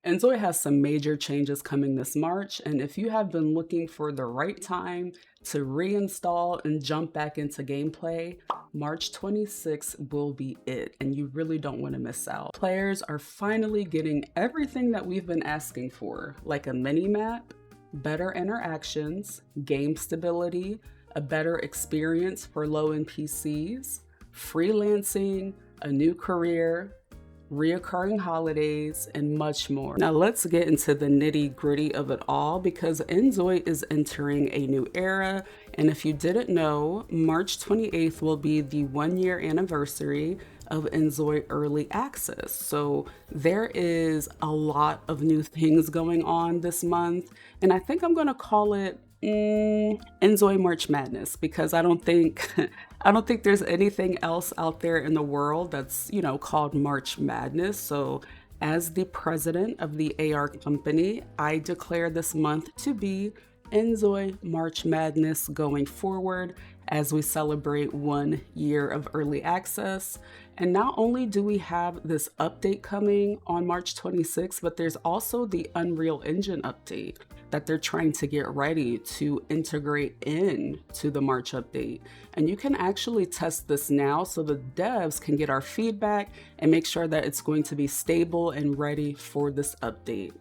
inZOI has some major changes coming this March, and if you have been looking for the right time to reinstall and jump back into gameplay, March 26th will be it, and you really don't want to miss out. Players are finally getting everything that we've been asking for, like a mini-map, better interactions, game stability, a better experience for low-end PCs, freelancing, a new career, reoccurring holidays, and much more. Now let's get into the nitty-gritty of it all, because inZOI is entering a new era, and if you didn't know, March 28th will be the 1-year anniversary of inZOI Early Access. So there is a lot of new things going on this month, and I think I'm gonna call it inZOI March Madness, because I don't think there's anything else out there in the world that's, you know, called March Madness. So as the president of the AR company, I declare this month to be inZOI March Madness going forward as we celebrate 1 year of early access. And not only do we have this update coming on March 26th, but there's also the Unreal Engine update that they're trying to get ready to integrate in to the March update. And you can actually test this now so the devs can get our feedback and make sure that it's going to be stable and ready for this update.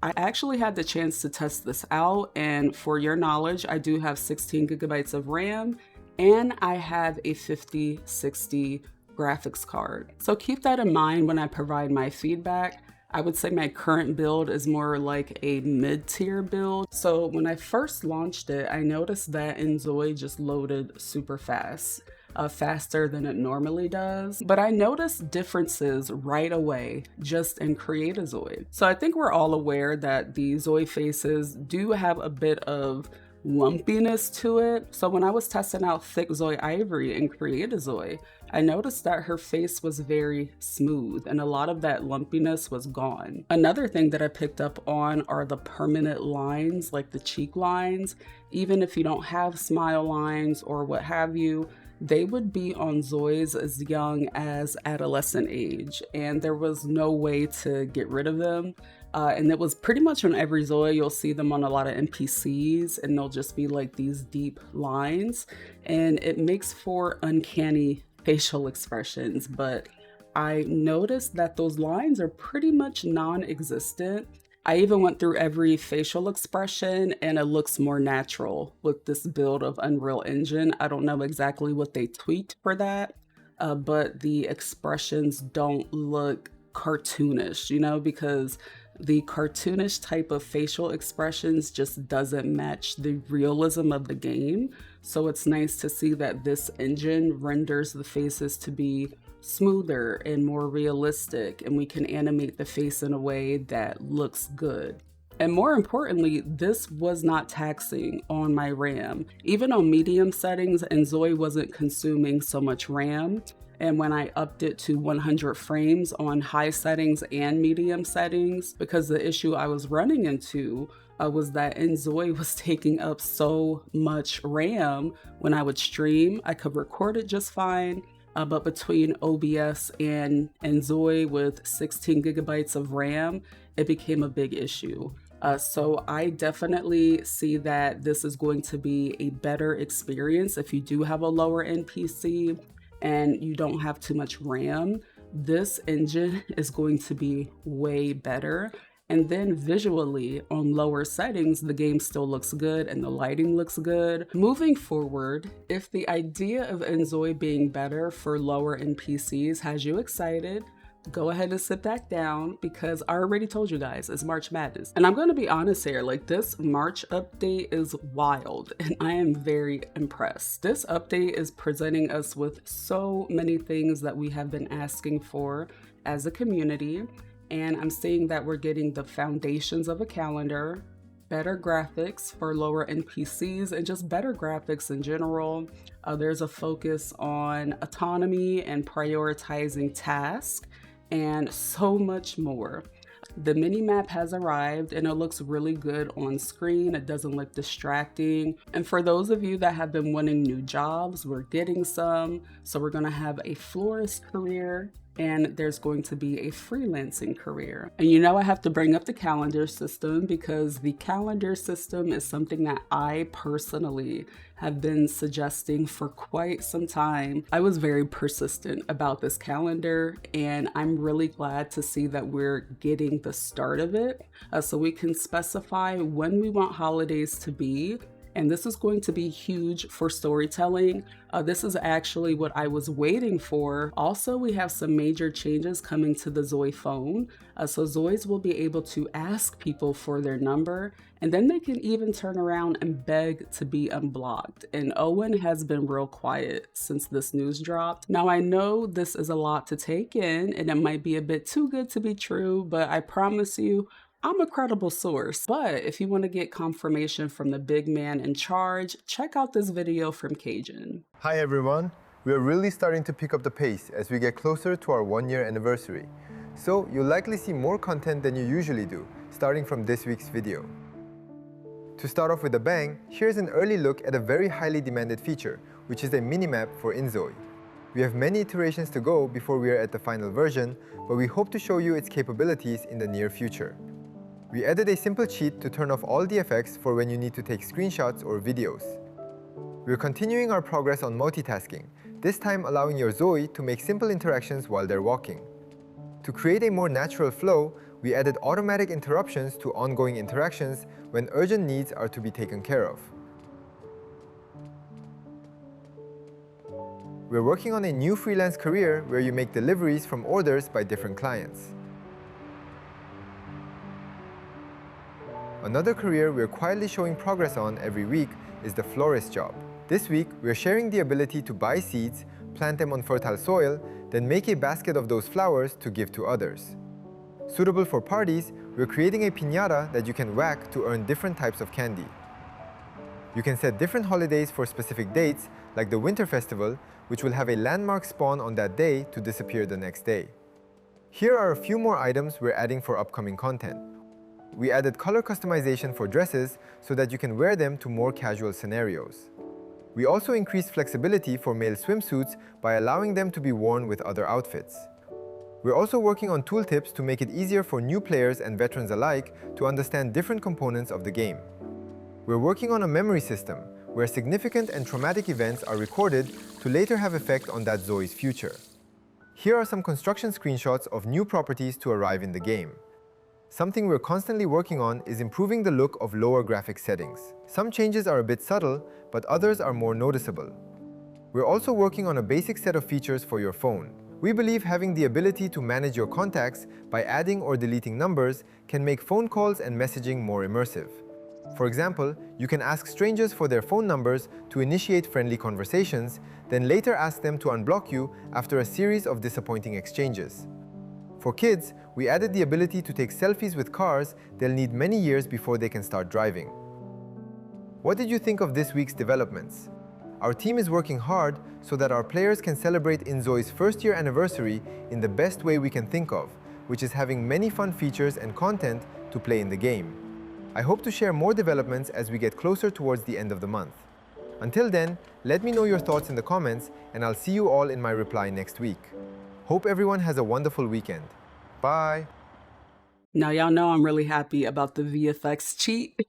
I actually had the chance to test this out, and for your knowledge, I do have 16 gigabytes of RAM and I have a 5060 graphics card. So keep that in mind when I provide my feedback. I would say my current build is more like a mid-tier build. So when I first launched it, I noticed that inZOI just loaded super fast, faster than it normally does. But I noticed differences right away just in KJun. So I think we're all aware that the ZOI faces do have a bit of lumpiness to it. So when I was testing out thick-ZOI Ivory in KJun, I noticed that her face was very smooth and a lot of that lumpiness was gone. Another thing that I picked up on are the permanent lines, like the cheek lines. Even if you don't have smile lines or what have you, they would be on ZOIs as young as adolescent age, and there was no way to get rid of them. And it was pretty much on every ZOI. You'll see them on a lot of NPCs, and they'll just be like these deep lines, and it makes for uncanny facial expressions. But I noticed that those lines are pretty much non-existent. I even went through every facial expression and it looks more natural with this build of Unreal Engine. I don't know exactly what they tweaked for that, but the expressions don't look cartoonish, you know, because the cartoonish type of facial expressions just doesn't match the realism of the game. So it's nice to see that this engine renders the faces to be smoother and more realistic, and we can animate the face in a way that looks good. And more importantly, this was not taxing on my RAM. Even on medium settings, inZOI wasn't consuming so much RAM. And when I upped it to 100 frames on high settings and medium settings, because the issue I was running into was that inZOI was taking up so much RAM. When I would stream, I could record it just fine. But between OBS and inZOI with 16 gigabytes of RAM, it became a big issue. So I definitely see that this is going to be a better experience if you do have a lower end PC and you don't have too much RAM. This engine is going to be way better. And then visually on lower settings, the game still looks good and the lighting looks good. Moving forward, if the idea of inZOI being better for lower end PCs has you excited, go ahead and sit back down, because I already told you guys it's March Madness. And I'm going to be honest here, like, this March update is wild and I am very impressed. This update is presenting us with so many things that we have been asking for as a community. And I'm seeing that we're getting the foundations of a calendar, better graphics for lower end PCs, and just better graphics in general. There's a focus on autonomy and prioritizing tasks, and so much more. The mini map has arrived and it looks really good on screen. It doesn't look distracting. And for those of you that have been wanting new jobs, we're getting some. So we're gonna have a florist career and there's going to be a freelancing career. And you know I have to bring up the calendar system because the calendar system is something that I personally have been suggesting for quite some time. I was very persistent about this calendar, and I'm really glad to see that we're getting the start of it. So we can specify when we want holidays to be. And this is going to be huge for storytelling. This is actually what I was waiting for. Also, we have some major changes coming to the ZOI phone. So ZOIs will be able to ask people for their number, and then they can even turn around and beg to be unblocked. And Owen has been real quiet since this news dropped. Now, I know this is a lot to take in, and it might be a bit too good to be true, but I promise you, I'm a credible source. But if you want to get confirmation from the big man in charge, check out this video from KJun. Hi everyone! We are really starting to pick up the pace as we get closer to our 1-year anniversary. So you'll likely see more content than you usually do, starting from this week's video. To start off with a bang, here's an early look at a very highly demanded feature, which is a minimap for inZOI. We have many iterations to go before we are at the final version, but we hope to show you its capabilities in the near future. We added a simple cheat to turn off all the effects for when you need to take screenshots or videos. We're continuing our progress on multitasking, this time allowing your ZOI to make simple interactions while they're walking. To create a more natural flow, we added automatic interruptions to ongoing interactions when urgent needs are to be taken care of. We're working on a new freelance career where you make deliveries from orders by different clients. Another career we're quietly showing progress on every week is the florist job. This week, we're sharing the ability to buy seeds, plant them on fertile soil, then make a basket of those flowers to give to others. Suitable for parties, we're creating a piñata that you can whack to earn different types of candy. You can set different holidays for specific dates, like the Winter Festival, which will have a landmark spawn on that day to disappear the next day. Here are a few more items we're adding for upcoming content. We added color customization for dresses so that you can wear them to more casual scenarios. We also increased flexibility for male swimsuits by allowing them to be worn with other outfits. We're also working on tooltips to make it easier for new players and veterans alike to understand different components of the game. We're working on a memory system where significant and traumatic events are recorded to later have effect on that ZOI's future. Here are some construction screenshots of new properties to arrive in the game. Something we're constantly working on is improving the look of lower graphic settings. Some changes are a bit subtle, but others are more noticeable. We're also working on a basic set of features for your phone. We believe having the ability to manage your contacts by adding or deleting numbers can make phone calls and messaging more immersive. For example, you can ask strangers for their phone numbers to initiate friendly conversations, then later ask them to unblock you after a series of disappointing exchanges. For kids, we added the ability to take selfies with cars they'll need many years before they can start driving. What did you think of this week's developments? Our team is working hard so that our players can celebrate inZOI's first-year anniversary in the best way we can think of, which is having many fun features and content to play in the game. I hope to share more developments as we get closer towards the end of the month. Until then, let me know your thoughts in the comments, and I'll see you all in my reply next week. Hope everyone has a wonderful weekend. Bye! Now y'all know I'm really happy about the VFX cheat.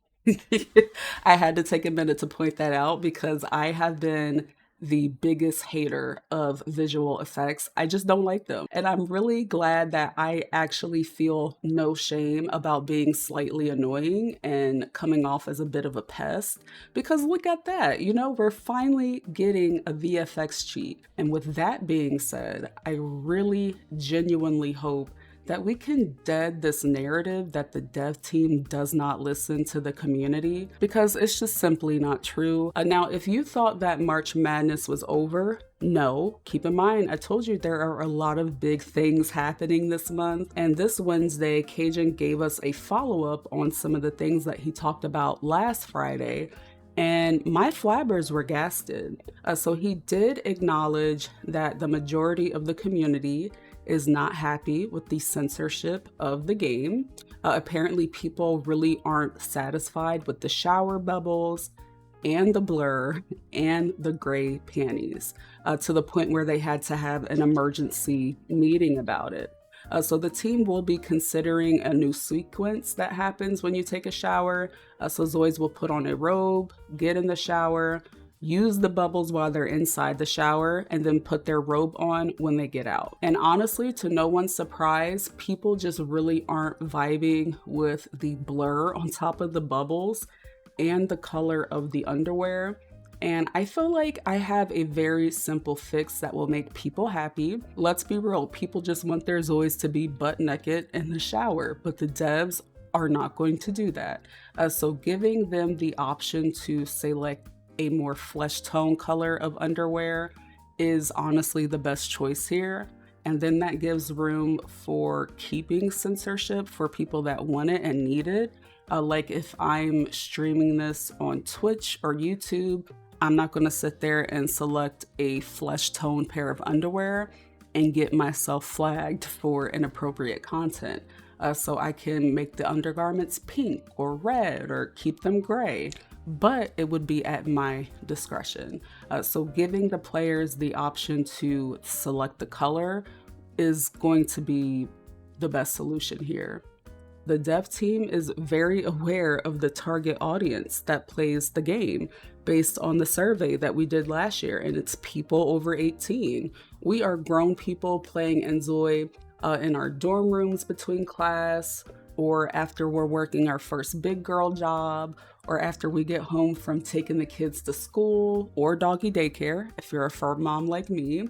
I had to take a minute to point that out because I have been the biggest hater of visual effects. I just don't like them. And I'm really glad that I actually feel no shame about being slightly annoying and coming off as a bit of a pest. Because look at that, you know, we're finally getting a VFX cheat. And with that being said, I really genuinely hope that we can dead this narrative that the dev team does not listen to the community, because it's just simply not true. Now, if you thought that March Madness was over, no, keep in mind, I told you there are a lot of big things happening this month. And this Wednesday, KJun gave us a follow-up on some of the things that he talked about last Friday. And my flabbers were gasted. So he did acknowledge that the majority of the community is not happy with the censorship of the game. Apparently people really aren't satisfied with the shower bubbles, and the blur and the gray panties, to the point where they had to have an emergency meeting about it. So the team will be considering a new sequence that happens when you take a shower. So Zoids will put on a robe, get in the shower, use the bubbles while they're inside the shower, and then put their robe on when they get out. And honestly, to no one's surprise, people just really aren't vibing with the blur on top of the bubbles and the color of the underwear. And I feel like I have a very simple fix that will make people happy. Let's be real, people just want their Zoids to be butt naked in the shower, but the devs are not going to do that. So giving them the option to select a more flesh tone color of underwear is honestly the best choice here. And then that gives room for keeping censorship for people that want it and need it. Like if I'm streaming this on Twitch or YouTube, I'm not going to sit there and select a flesh tone pair of underwear and get myself flagged for inappropriate content. So I can make the undergarments pink or red or keep them gray, but it would be at my discretion. So giving the players the option to select the color is going to be the best solution here. The dev team is very aware of the target audience that plays the game based on the survey that we did last year, and it's people over 18. We are grown people playing inZOI in our dorm rooms between class, or after we're working our first big girl job, or after we get home from taking the kids to school or doggy daycare, if you're a fur mom like me,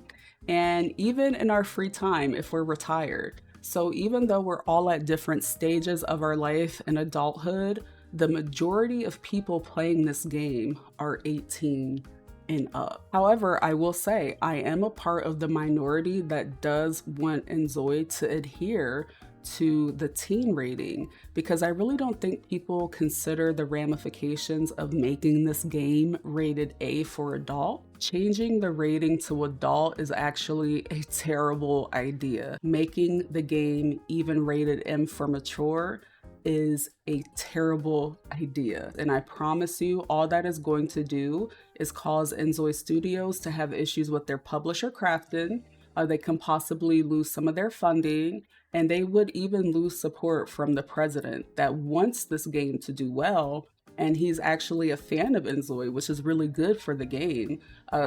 and even in our free time if we're retired. So even though we're all at different stages of our life and adulthood, the majority of people playing this game are 18 and up. However, I will say I am a part of the minority that does want inZOI to adhere to the teen rating, because I really don't think people consider the ramifications of making this game rated A for adult. Changing the rating to adult is actually a terrible idea. Making the game even rated M for mature is a terrible idea. And I promise you, all that is going to do is cause inZOI Studios to have issues with their publisher Krafton. They can possibly lose some of their funding, and they would even lose support from the president that wants this game to do well. And he's actually a fan of inZOI, which is really good for the game.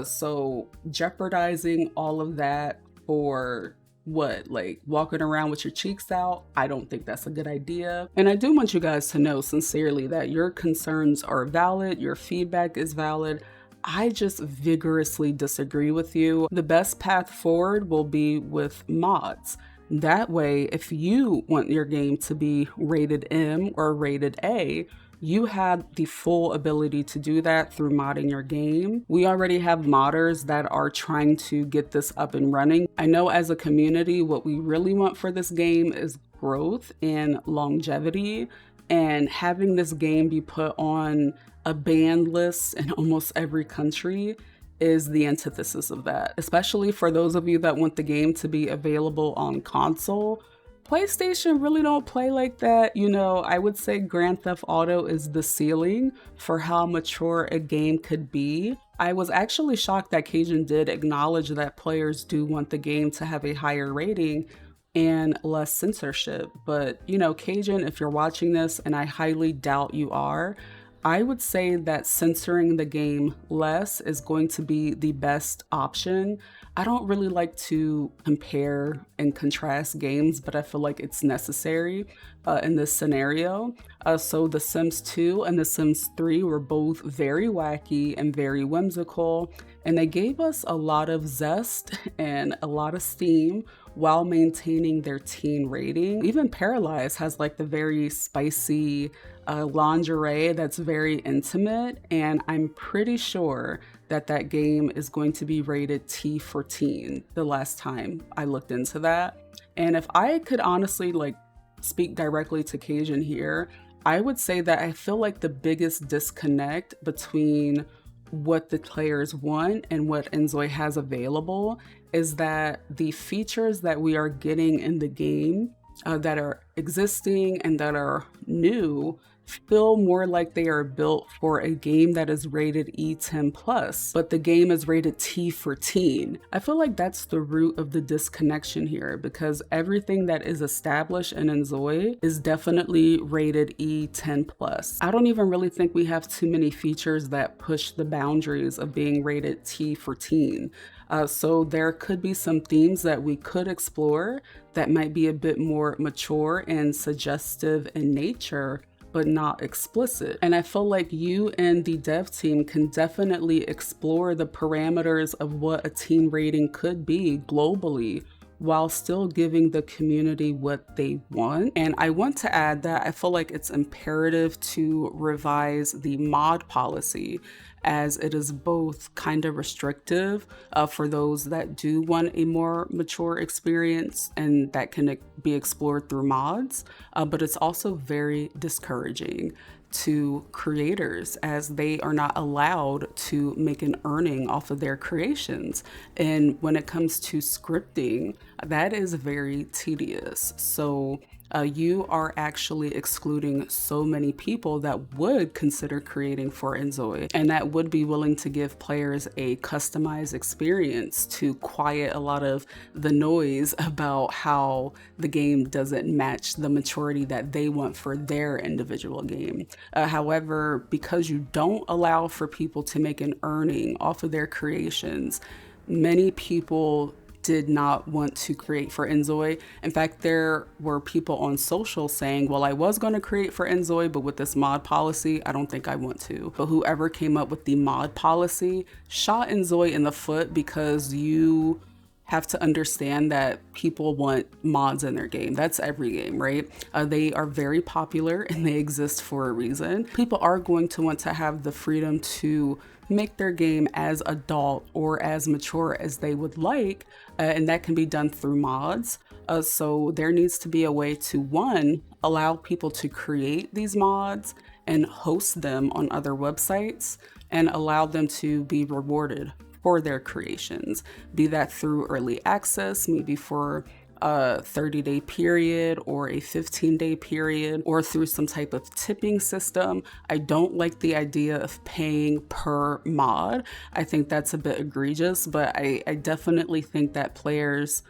So jeopardizing all of that for what, like walking around with your cheeks out? I don't think that's a good idea. And I do want you guys to know sincerely that your concerns are valid, your feedback is valid. I just vigorously disagree with you. The best path forward will be with mods. That way, if you want your game to be rated M or rated A, you have the full ability to do that through modding your game. We already have modders that are trying to get this up and running. I know as a community, what we really want for this game is growth and longevity, and having this game be put on a banned list in almost every country is the antithesis of that, especially for those of you that want the game to be available on console. PlayStation really don't play like that. You know, I would say Grand Theft Auto is the ceiling for how mature a game could be. I was actually shocked that KJun did acknowledge that players do want the game to have a higher rating and less censorship. But, you know, KJun, if you're watching this, and I highly doubt you are, I would say that censoring the game less is going to be the best option. I don't really like to compare and contrast games, but I feel like it's necessary in this scenario. So The Sims 2 and The Sims 3 were both very wacky and very whimsical, and they gave us a lot of zest and a lot of steam while maintaining their teen rating. Even Paralyze has like the very spicy lingerie that's very intimate, and I'm pretty sure that that game is going to be rated T for teen the last time I looked into that. And if I could honestly like speak directly to KJun here, I would say that I feel like the biggest disconnect between what the players want and what inZOI has available is that the features that we are getting in the game that are existing and that are new feel more like they are built for a game that is rated E10+, but the game is rated T for teen. I feel like that's the root of the disconnection here, because everything that is established in inZOI is definitely rated E10+. I don't even really think we have too many features that push the boundaries of being rated T for teen. So there could be some themes that we could explore that might be a bit more mature and suggestive in nature, but not explicit. And I feel like you and the dev team can definitely explore the parameters of what a teen rating could be globally, while still giving the community what they want. And I want to add that I feel like it's imperative to revise the mod policy, as it is both kind of restrictive for those that do want a more mature experience and that can be explored through mods, but it's also very discouraging to creators, as they are not allowed to make an earning off of their creations. And when it comes to scripting, that is very tedious. So you are actually excluding so many people that would consider creating for inZOI and that would be willing to give players a customized experience to quiet a lot of the noise about how the game doesn't match the maturity that they want for their individual game. However, because you don't allow for people to make an earning off of their creations, many people did not want to create for inZOI. In fact, there were people on social saying, well, I was going to create for inZOI, but with this mod policy, I don't think I want to. But whoever came up with the mod policy shot inZOI in the foot, because you have to understand that people want mods in their game. That's every game, right? They are very popular and they exist for a reason. People are going to want to have the freedom to make their game as adult or as mature as they would like, and that can be done through mods. So there needs to be a way to, one, allow people to create these mods and host them on other websites, and allow them to be rewarded for their creations, be that through early access, maybe for a 30-day period or a 15-day period, or through some type of tipping system. I don't like the idea of paying per mod. I think that's a bit egregious, but I definitely think that players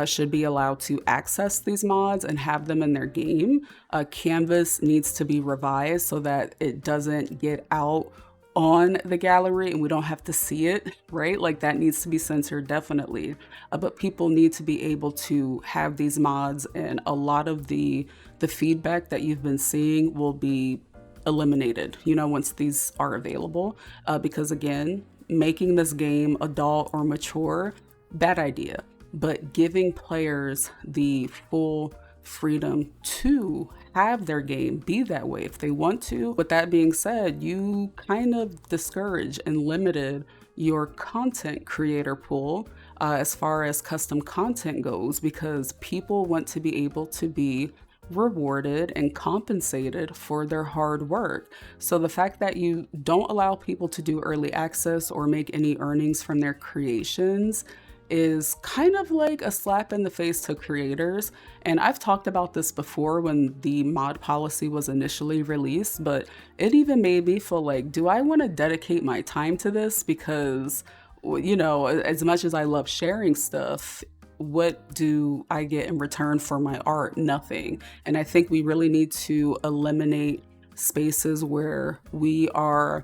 should be allowed to access these mods and have them in their game. Canvas needs to be revised so that it doesn't get out on the gallery and we don't have to see it, right? Like, that needs to be censored, definitely. But people need to be able to have these mods, and a lot of the feedback that you've been seeing will be eliminated, once these are available. Because again, making this game adult or mature, bad idea. But giving players the full freedom to have their game be that way if they want to. With that being said, you kind of discouraged and limited your content creator pool as far as custom content goes, because people want to be able to be rewarded and compensated for their hard work. So the fact that you don't allow people to do early access or make any earnings from their creations is kind of like a slap in the face to creators. And I've talked about this before when the mod policy was initially released, but it even made me feel like, do I want to dedicate my time to this? Because, as much as I love sharing stuff, what do I get in return for my art? Nothing. And I think we really need to eliminate spaces where we are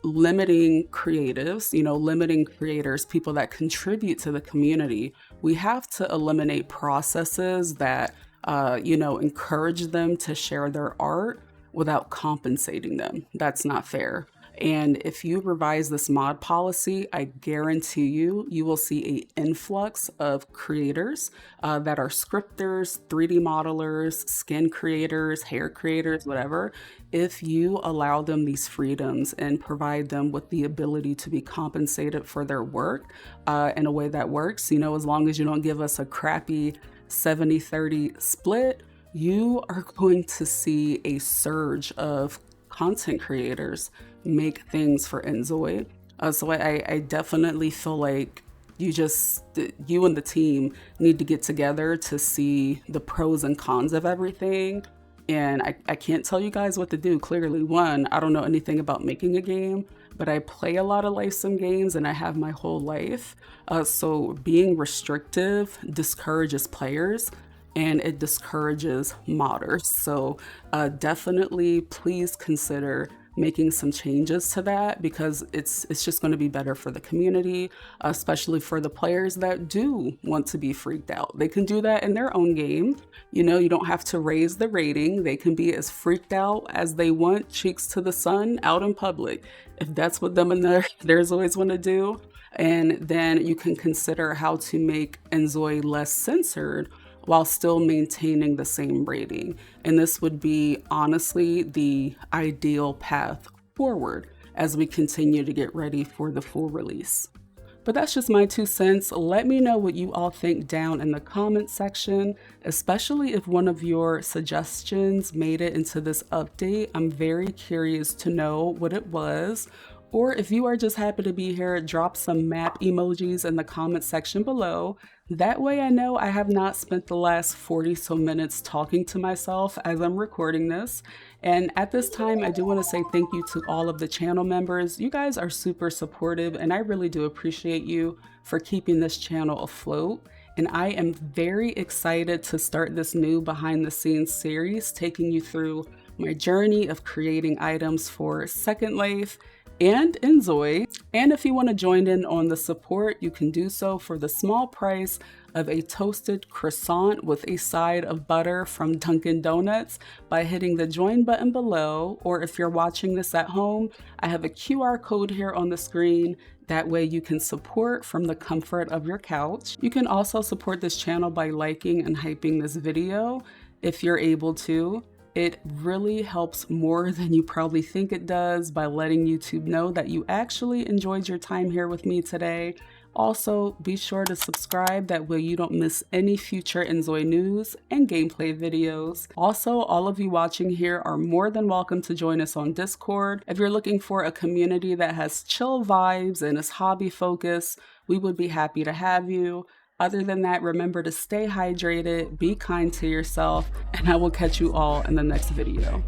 limiting creatives, limiting creators, people that contribute to the community. We have to eliminate processes that, encourage them to share their art without compensating them. That's not fair. And if you revise this mod policy, I guarantee you will see an influx of creators that are scripters, 3D modelers, skin creators, hair creators, whatever. If you allow them these freedoms and provide them with the ability to be compensated for their work in a way that works, as long as you don't give us a crappy 70-30 split, you are going to see a surge of content creators make things for inZOI. So I definitely feel like you and the team need to get together to see the pros and cons of everything. And I can't tell you guys what to do. Clearly, one, I don't know anything about making a game, but I play a lot of life sim games and I have my whole life. So being restrictive discourages players and it discourages modders. So definitely please consider making some changes to that, because it's just going to be better for the community, especially for the players that do want to be freaked out. They can do that in their own game. You know, you don't have to raise the rating. They can be as freaked out as they want, cheeks to the sun, out in public, if that's what them and their inZOIs want to do. And then you can consider how to make inZOI less censored while still maintaining the same rating. And this would be honestly the ideal path forward as we continue to get ready for the full release. But that's just my 2 cents. Let me know what you all think down in the comment section, especially if one of your suggestions made it into this update. I'm very curious to know what it was. Or if you are just happy to be here, drop some map emojis in the comment section below. That way I know I have not spent the last 40 so minutes talking to myself as I'm recording this. And at this time, I do want to say thank you to all of the channel members. You guys are super supportive and I really do appreciate you for keeping this channel afloat. And I am very excited to start this new behind the scenes series, taking you through my journey of creating items for Second Life and inZOI. And if you want to join in on the support, you can do so for the small price of a toasted croissant with a side of butter from Dunkin' Donuts by hitting the join button below. Or if you're watching this at home, I have a QR code here on the screen. That way you can support from the comfort of your couch. You can also support this channel by liking and hyping this video if you're able to. It really helps more than you probably think it does by letting YouTube know that you actually enjoyed your time here with me today. Also, be sure to subscribe, that way you don't miss any future inZOI news and gameplay videos. Also, all of you watching here are more than welcome to join us on Discord. If you're looking for a community that has chill vibes and is hobby focused, we would be happy to have you. Other than that, remember to stay hydrated, be kind to yourself, and I will catch you all in the next video.